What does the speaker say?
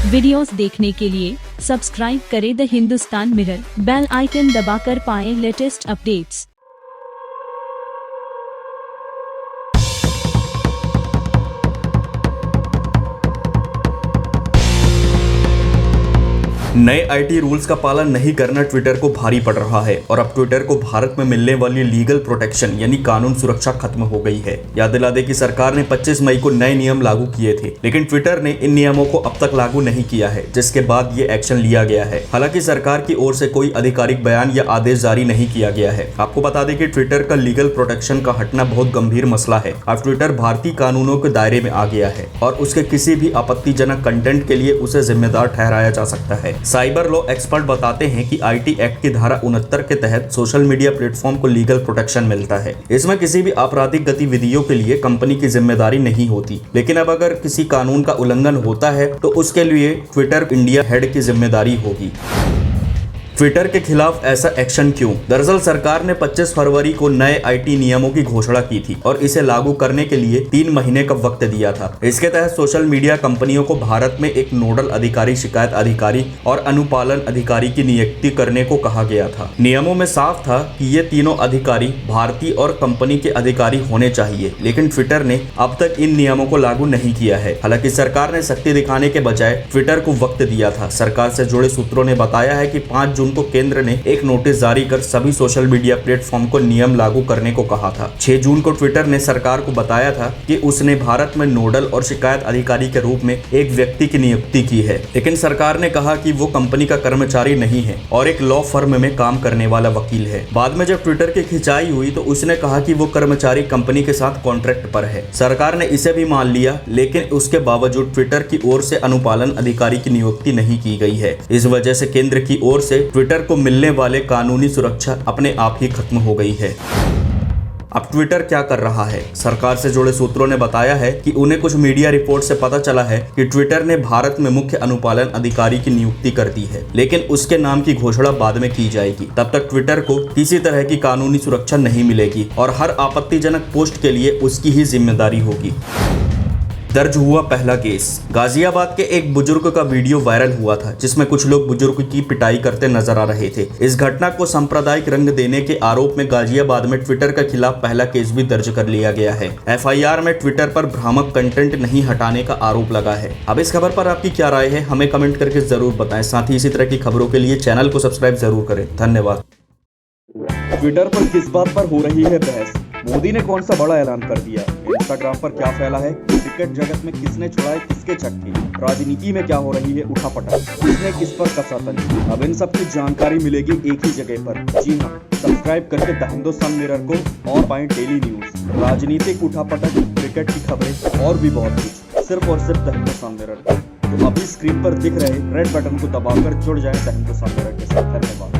Videos देखने के लिए सब्सक्राइब करें the Hindustan Mirror, bell icon दबाकर पाएं लेटेस्ट अपडेट्स। नए आईटी रूल्स का पालन नहीं करना ट्विटर को भारी पड़ रहा है और अब ट्विटर को भारत में मिलने वाली लीगल प्रोटेक्शन यानी कानून सुरक्षा खत्म हो गई है। याद दिला दें कि सरकार ने 25 मई को नए नियम लागू किए थे, लेकिन ट्विटर ने इन नियमों को अब तक लागू नहीं किया है, जिसके बाद ये एक्शन लिया गया है। हालांकि सरकार की ओर से कोई आधिकारिक बयान या आदेश जारी नहीं किया गया है। आपको बता दें कि ट्विटर का लीगल प्रोटेक्शन का हटना बहुत गंभीर मसला है। अब ट्विटर भारतीय कानूनों के दायरे में आ गया है और उसके किसी भी आपत्तिजनक कंटेंट के लिए उसे जिम्मेदार ठहराया जा सकता है। साइबर लॉ एक्सपर्ट बताते हैं कि आईटी एक्ट की धारा 69 के तहत सोशल मीडिया प्लेटफॉर्म को लीगल प्रोटेक्शन मिलता है। इसमें किसी भी आपराधिक गतिविधियों के लिए कंपनी की जिम्मेदारी नहीं होती, लेकिन अब अगर किसी कानून का उल्लंघन होता है तो उसके लिए ट्विटर इंडिया हेड की जिम्मेदारी होगी। ट्विटर के खिलाफ ऐसा एक्शन क्यों? दरअसल सरकार ने 25 फरवरी को नए आईटी नियमों की घोषणा की थी और इसे लागू करने के लिए 3 महीने का वक्त दिया था। इसके तहत सोशल मीडिया कंपनियों को भारत में एक नोडल अधिकारी, शिकायत अधिकारी और अनुपालन अधिकारी की नियुक्ति करने को कहा गया था। नियमों में साफ था कि ये तीनों अधिकारी भारतीय और कंपनी के अधिकारी होने चाहिए, लेकिन ट्विटर ने अब तक इन नियमों को लागू नहीं किया है। हालांकि सरकार ने सख्ती दिखाने के बजाय ट्विटर को वक्त दिया था। सरकार से जुड़े सूत्रों ने बताया है कि 5 जून को केंद्र ने एक नोटिस जारी कर सभी सोशल मीडिया प्लेटफॉर्म को नियम लागू करने को कहा था। 6 जून को ट्विटर ने सरकार को बताया था कि उसने भारत में नोडल और शिकायत अधिकारी के रूप में एक व्यक्ति की नियुक्ति की है, लेकिन सरकार ने कहा कि वो कंपनी का कर्मचारी नहीं है और एक लॉ फर्म में काम करने वाला वकील है। बाद में जब ट्विटर की खिंचाई हुई तो उसने कहा कि वो कर्मचारी कंपनी के साथ कॉन्ट्रैक्ट पर है। सरकार ने इसे भी मान लिया, लेकिन उसके बावजूद ट्विटर की ओर से अनुपालन अधिकारी की नियुक्ति नहीं की गई है। इस वजह से केंद्र की ओर से ट्विटर को मिलने वाले कानूनी सुरक्षा अपने आप ही खत्म हो गई है। अब ट्विटर क्या कर रहा है? सरकार से जुड़े सूत्रों ने बताया है कि उन्हें कुछ मीडिया रिपोर्ट से पता चला है कि ट्विटर ने भारत में मुख्य अनुपालन अधिकारी की नियुक्ति कर दी है, लेकिन उसके नाम की घोषणा बाद में की जाएगी। तब तक ट्विटर को किसी तरह की कानूनी सुरक्षा नहीं मिलेगी और हर आपत्तिजनक पोस्ट के लिए उसकी ही जिम्मेदारी होगी। दर्ज हुआ पहला केस। गाजियाबाद के एक बुजुर्ग का वीडियो वायरल हुआ था, जिसमें कुछ लोग बुजुर्ग की पिटाई करते नजर आ रहे थे। इस घटना को सांप्रदायिक रंग देने के आरोप में गाजियाबाद में ट्विटर के खिलाफ पहला केस भी दर्ज कर लिया गया है। एफआईआर में ट्विटर पर भ्रामक कंटेंट नहीं हटाने का आरोप लगा है। अब इस खबर पर आपकी क्या राय है, हमें कमेंट करके जरूर बताएं। साथ ही इसी तरह की खबरों के लिए चैनल को सब्सक्राइब जरूर करें। धन्यवाद। ट्विटर पर किस बात पर हो रही है बहस? मोदी ने कौन सा बड़ा ऐलान कर दिया? इंस्टाग्राम पर क्या फैला है? क्रिकेट जगत में किसने छुड़ाए किसके छक्के? राजनीति में क्या हो रही है उठापटक? किसने किस पर कसा तंज? अब इन सब की जानकारी मिलेगी एक ही जगह पर। जी हाँ, सब्सक्राइब करके द हिंदुस्तान मिरर को और पाएं डेली न्यूज, राजनीतिक उठापटक, क्रिकेट की खबरें और भी बहुत कुछ, सिर्फ और सिर्फ द हिंदुस्तान मिरर। तो अभी स्क्रीन पर दिख रहे रेड बटन को दबाकर जुड़ जाए द हिंदुस्तान मिरर के साथ। धन्यवाद।